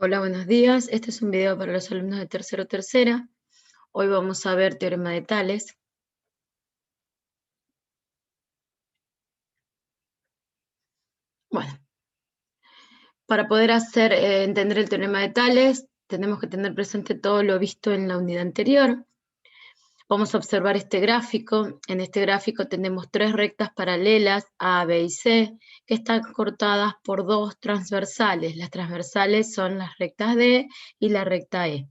Hola, buenos días. Este es un video para los alumnos de tercero tercera. Hoy vamos a ver teorema de Tales. Bueno, para poder entender el teorema de Tales, tenemos que tener presente todo lo visto en la unidad anterior. Vamos a observar este gráfico. En este gráfico tenemos tres rectas paralelas, A, B y C, que están cortadas por dos transversales. Las transversales son las rectas D y la recta E.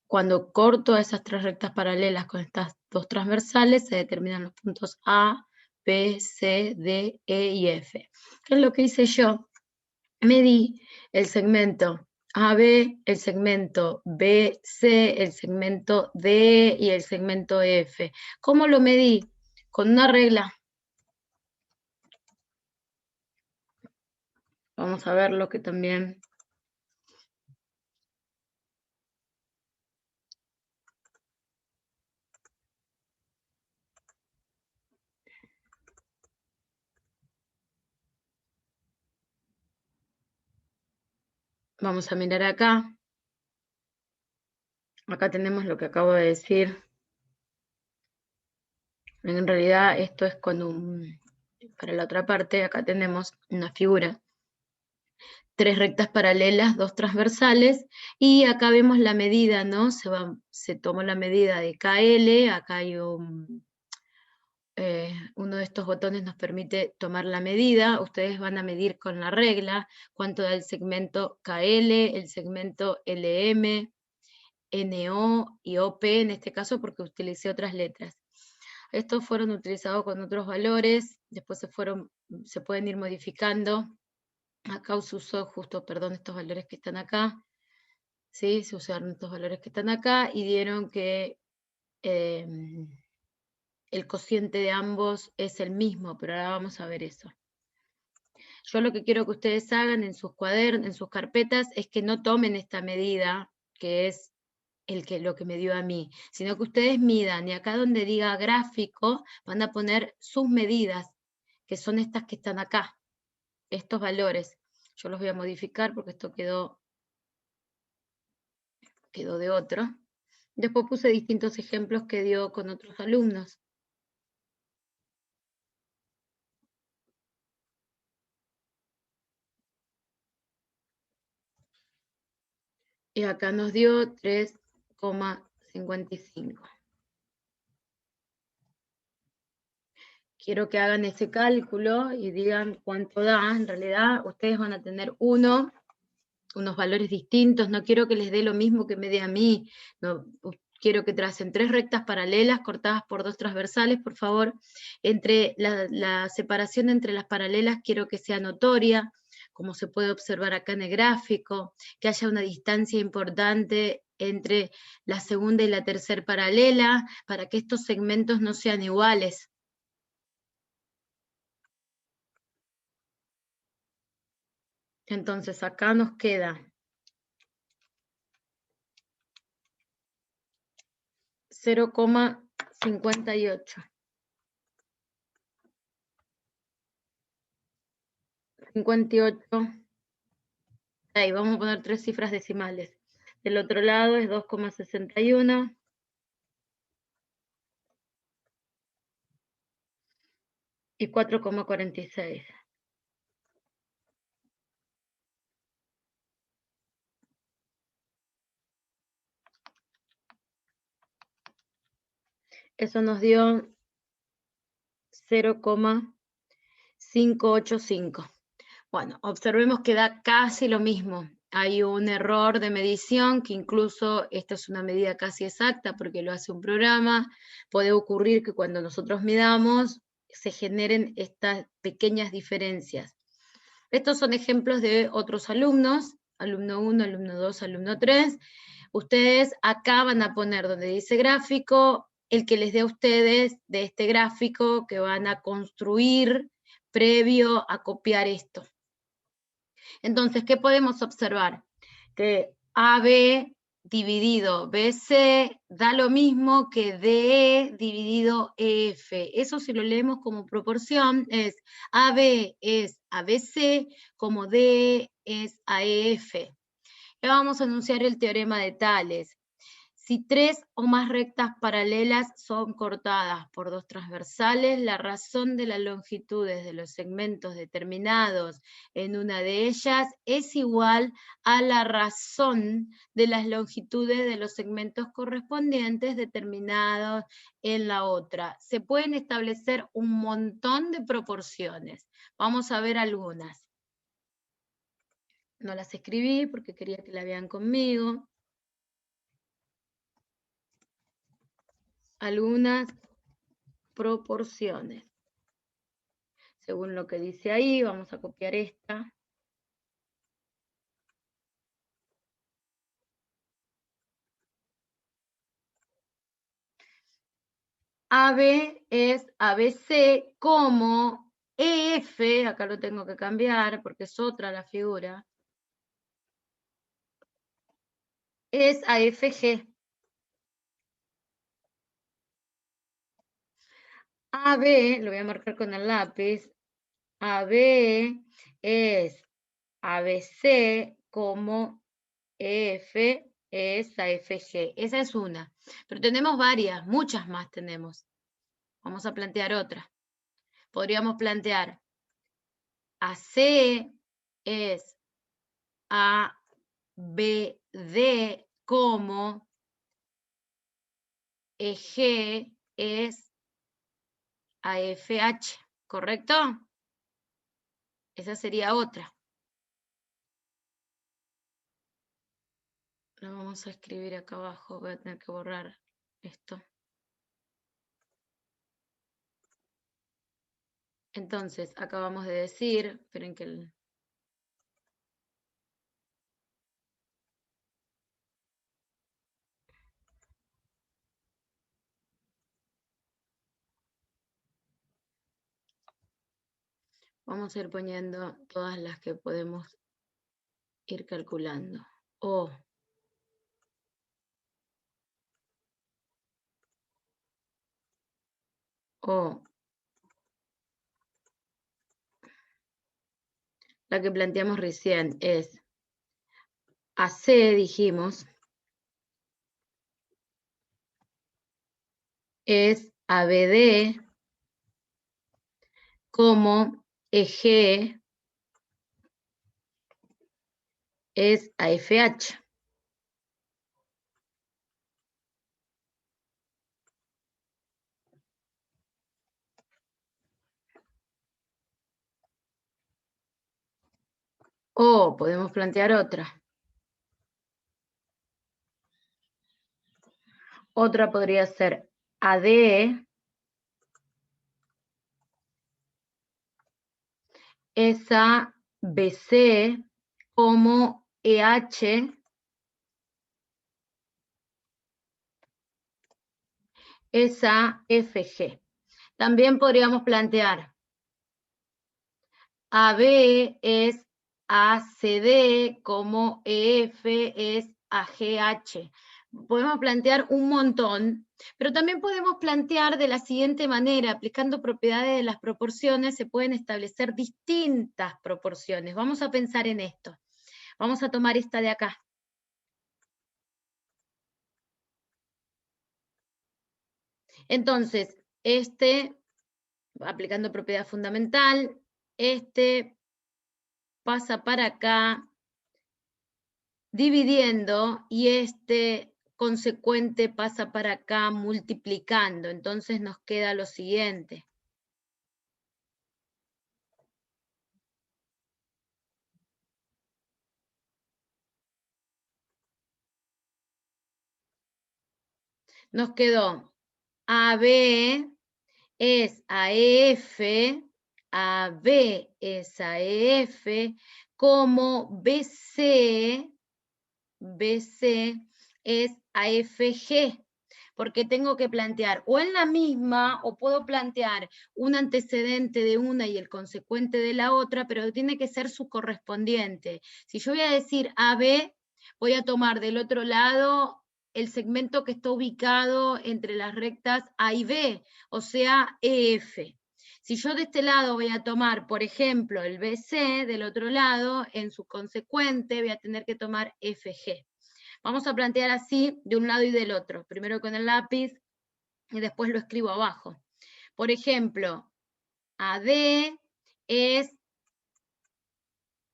Cuando corto esas tres rectas paralelas con estas dos transversales, se determinan los puntos A, B, C, D, E y F. ¿Qué es lo que hice yo? Medí el segmento AB, el segmento BC, el segmento D y el segmento F. ¿Cómo lo medí? Con una regla. Vamos a ver lo que también... Vamos a mirar acá. Acá tenemos lo que acabo de decir. En realidad esto es con para la otra parte, acá tenemos una figura. Tres rectas paralelas, dos transversales, y acá vemos la medida, ¿no? Se tomó la medida de KL, acá hay uno de estos botones nos permite tomar la medida. Ustedes van a medir con la regla cuánto da el segmento KL, el segmento LM, NO y OP en este caso porque utilicé otras letras. Estos fueron utilizados con otros valores, después se pueden ir modificando. Acá se usó justo, perdón, estos valores que están acá, ¿sí? Se usaron estos valores que están acá y dieron que el cociente de ambos es el mismo, pero ahora vamos a ver eso. Yo lo que quiero que ustedes hagan en sus cuadernos, en sus carpetas, es que no tomen esta medida, que es lo que me dio a mí, sino que ustedes midan, y acá donde diga gráfico, van a poner sus medidas, que son estas que están acá, estos valores. Yo los voy a modificar porque esto quedó de otro. Después puse distintos ejemplos que dio con otros alumnos. Y acá nos dio 3,55. Quiero que hagan ese cálculo y digan cuánto da. En realidad, ustedes van a tener unos valores distintos. No quiero que les dé lo mismo que me dé a mí. No, quiero que tracen tres rectas paralelas cortadas por dos transversales, por favor. Entre la separación entre las paralelas quiero que sea notoria, como se puede observar acá en el gráfico, que haya una distancia importante entre la segunda y la tercera paralela, para que estos segmentos no sean iguales. Entonces acá nos queda 0,58. 58. Ahí vamos a poner tres cifras decimales. Del otro lado es 2,61. Y 4,46. Eso nos dio 0,585. Bueno, observemos que da casi lo mismo. Hay un error de medición, que incluso esta es una medida casi exacta porque lo hace un programa. Puede ocurrir que cuando nosotros midamos se generen estas pequeñas diferencias. Estos son ejemplos de otros alumnos, alumno 1, alumno 2, alumno 3. Ustedes acá van a poner donde dice gráfico, el que les dé a ustedes de este gráfico que van a construir previo a copiar esto. Entonces, ¿qué podemos observar? Que AB dividido BC da lo mismo que DE dividido EF. Eso si lo leemos como proporción es AB es ABC como DE es AEF. Ya vamos a enunciar el teorema de Tales. Si tres o más rectas paralelas son cortadas por dos transversales, la razón de las longitudes de los segmentos determinados en una de ellas es igual a la razón de las longitudes de los segmentos correspondientes determinados en la otra. Se pueden establecer un montón de proporciones. Vamos a ver algunas. No las escribí porque quería que la vean conmigo. Algunas proporciones. Según lo que dice ahí, vamos a copiar esta. AB es ABC como EF, acá lo tengo que cambiar porque es otra la figura, es AFG. AB, lo voy a marcar con el lápiz, AB es ABC como EF es AFG. Esa es una. Pero tenemos varias, muchas más tenemos. Vamos a plantear otra. Podríamos plantear AC es ABD como EG es AFH, ¿correcto? Esa sería otra. Lo vamos a escribir acá abajo, voy a tener que borrar esto. Entonces, acabamos de decir, esperen que vamos a ir poniendo todas las que podemos ir calculando. O la que planteamos recién es AC, dijimos, es ABD como EG es AFH. O podemos plantear otra. Otra podría ser AD es ABC como EH es AFG. También podríamos plantear AB es ACD como EF es AGH. Podemos plantear un montón, pero también podemos plantear de la siguiente manera, aplicando propiedades de las proporciones, se pueden establecer distintas proporciones. Vamos a pensar en esto. Vamos a tomar esta de acá. Entonces, aplicando propiedad fundamental, pasa para acá, dividiendo, y consecuente pasa para acá multiplicando. Entonces nos queda lo siguiente. Nos quedó AB es AF, AB es AF, como BC es AFG, porque tengo que plantear o en la misma, o puedo plantear un antecedente de una y el consecuente de la otra, pero tiene que ser su correspondiente. Si yo voy a decir AB, voy a tomar del otro lado el segmento que está ubicado entre las rectas A y B, o sea, EF. Si yo de este lado voy a tomar, por ejemplo, el BC, del otro lado, en su consecuente voy a tener que tomar FG. Vamos a plantear así de un lado y del otro, primero con el lápiz y después lo escribo abajo. Por ejemplo, AD es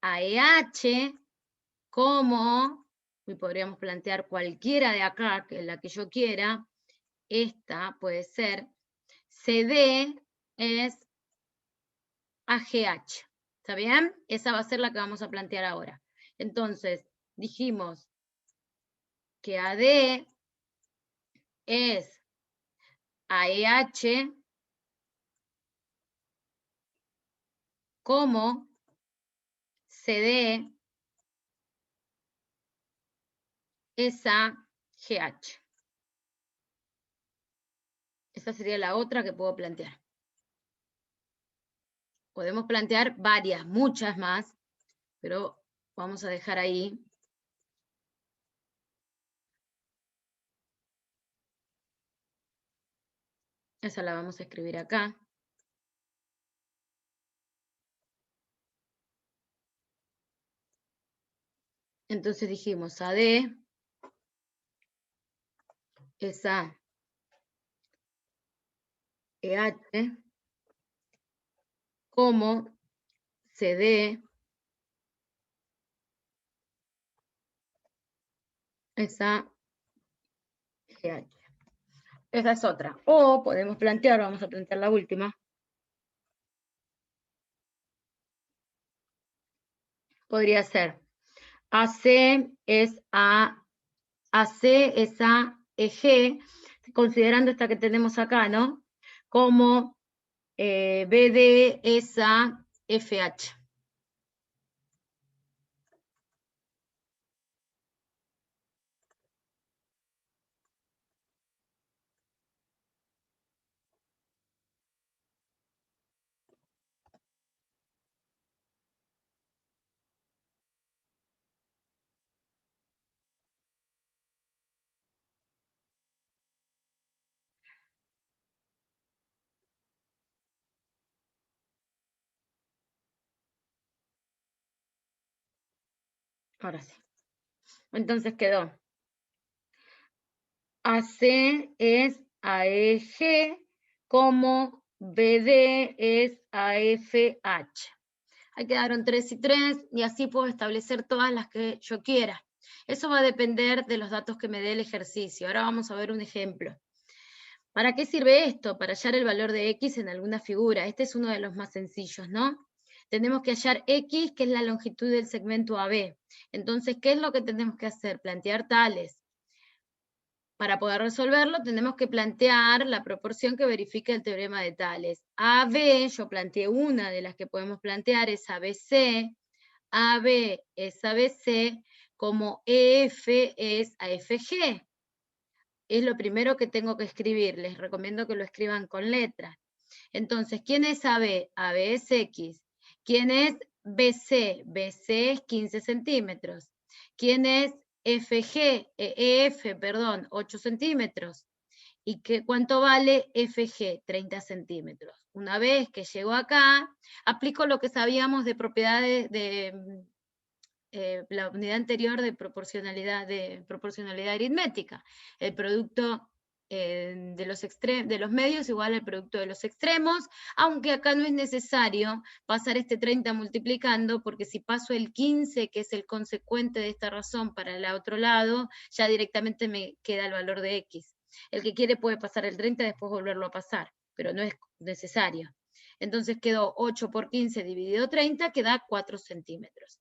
AEH como, y podríamos plantear cualquiera de acá, que la que yo quiera, esta puede ser, CD es AGH, ¿está bien? Esa va a ser la que vamos a plantear ahora. Entonces, dijimos que AD es AEH como CD es AGH. Esa sería la otra que puedo plantear. Podemos plantear varias, muchas más, pero vamos a dejar ahí. Esa la vamos a escribir acá. Entonces dijimos AD es AEH como CD es AGH. Esa es otra. O podemos plantear, vamos a plantear la última. Podría ser AC es AEG, considerando esta que tenemos acá, ¿no? Como BD es AFH. Ahora sí. Entonces quedó. AC es AEG como BD es AFH. Ahí quedaron 3 y 3 y así puedo establecer todas las que yo quiera. Eso va a depender de los datos que me dé el ejercicio. Ahora vamos a ver un ejemplo. ¿Para qué sirve esto? Para hallar el valor de X en alguna figura. Este es uno de los más sencillos, ¿no? Tenemos que hallar X, que es la longitud del segmento AB. Entonces, ¿qué es lo que tenemos que hacer? Plantear tales. Para poder resolverlo, tenemos que plantear la proporción que verifica el teorema de Tales. AB, yo planteé una de las que podemos plantear, es ABC. AB es ABC, como EF es AFG. Es lo primero que tengo que escribir. Les recomiendo que lo escriban con letras. Entonces, ¿quién es AB? AB es X. ¿Quién es BC? BC es 15 centímetros. ¿Quién es FG? EF, perdón, 8 centímetros. ¿Y cuánto vale FG? 30 centímetros. Una vez que llego acá, aplico lo que sabíamos de propiedades de la unidad anterior de proporcionalidad aritmética. El producto de los medios igual al producto de los extremos, aunque acá no es necesario pasar este 30 multiplicando, porque si paso el 15, que es el consecuente de esta razón, para el otro lado, ya directamente me queda el valor de X. El que quiere puede pasar el 30 y después volverlo a pasar, pero no es necesario. Entonces quedó 8 por 15 dividido 30, que da 4 centímetros.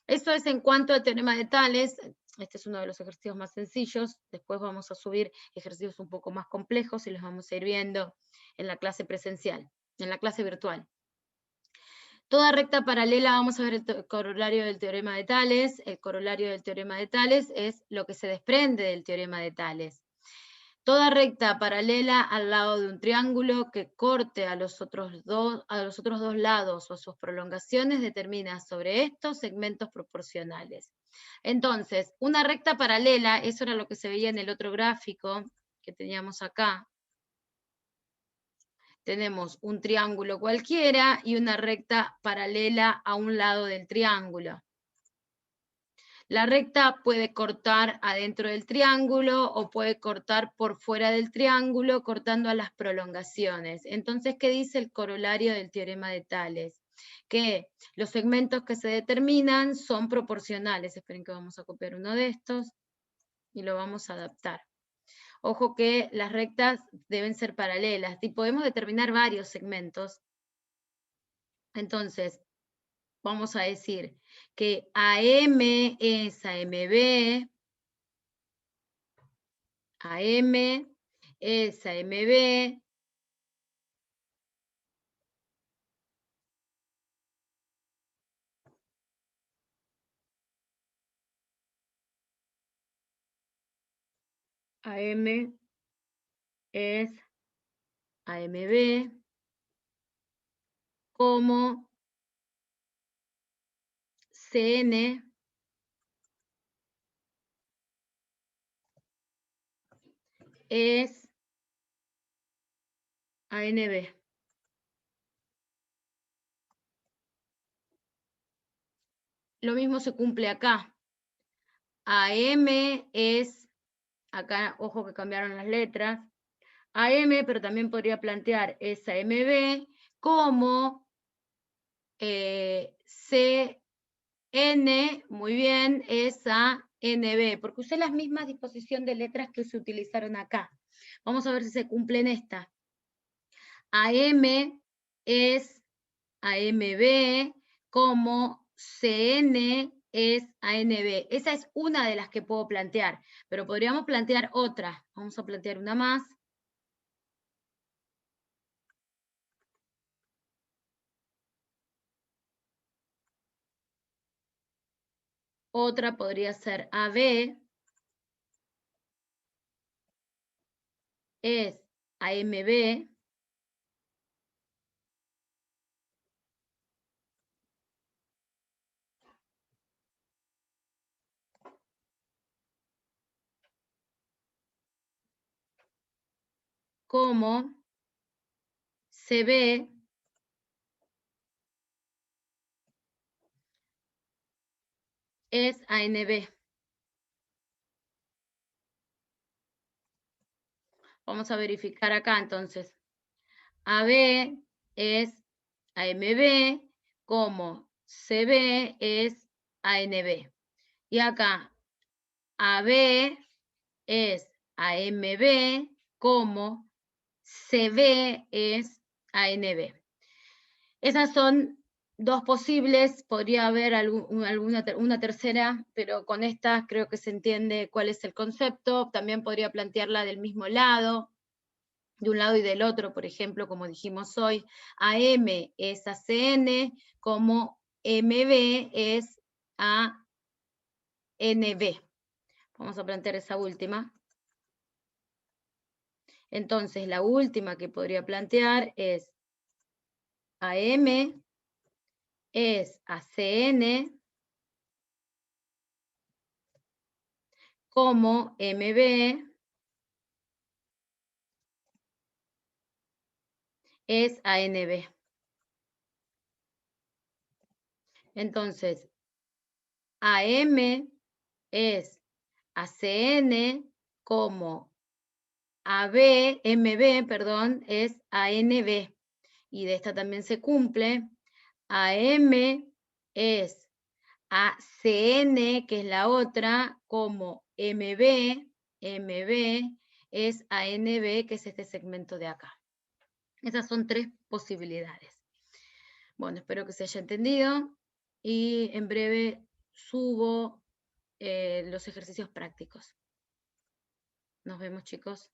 Eso es en cuanto al teorema de Tales. Este es uno de los ejercicios más sencillos. Después vamos a subir ejercicios un poco más complejos y los vamos a ir viendo en la clase presencial, en la clase virtual. Toda recta paralela, vamos a ver el corolario del teorema de Tales. El corolario del teorema de Tales es lo que se desprende del teorema de Tales. Toda recta paralela al lado de un triángulo que corte a los otros dos lados o sus prolongaciones determina sobre estos segmentos proporcionales. Entonces, una recta paralela, eso era lo que se veía en el otro gráfico que teníamos acá. Tenemos un triángulo cualquiera y una recta paralela a un lado del triángulo. La recta puede cortar adentro del triángulo o puede cortar por fuera del triángulo, cortando a las prolongaciones. Entonces, ¿qué dice el corolario del teorema de Tales? Que los segmentos que se determinan son proporcionales. Esperen que vamos a copiar uno de estos y lo vamos a adaptar. Ojo que las rectas deben ser paralelas y podemos determinar varios segmentos. Entonces, vamos a decir que AM es AMB, AM es AMB, AM es AMB, como CN es ANB. Lo mismo se cumple acá. AM es, acá ojo que cambiaron las letras, AM, pero también podría plantear es AMB como CN, muy bien, es ANB, porque usé las mismas disposición de letras que se utilizaron acá. Vamos a ver si se cumplen estas. AM es AMB como CN es ANB. Esa es una de las que puedo plantear, pero podríamos plantear otra. Vamos a plantear una más. Otra podría ser AB es AMB como CB es ANB. Vamos a verificar acá entonces. AB es AMB como CB es ANB. Y acá AB es AMB como CB es ANB. Esas son dos posibles, podría haber una tercera, pero con esta creo que se entiende cuál es el concepto. También podría plantearla del mismo lado, de un lado y del otro, por ejemplo, como dijimos hoy, AM es ACN, como MB es ANB. Vamos a plantear esa última. Entonces, la última que podría plantear es AM es ACN como MB es ANB. Entonces, AM es ACN como MB, perdón, es ANB. Y de esta también se cumple. AM es ACN, que es la otra, como MB es ANB, que es este segmento de acá. Esas son tres posibilidades. Bueno, espero que se haya entendido y en breve subo los ejercicios prácticos. Nos vemos, chicos.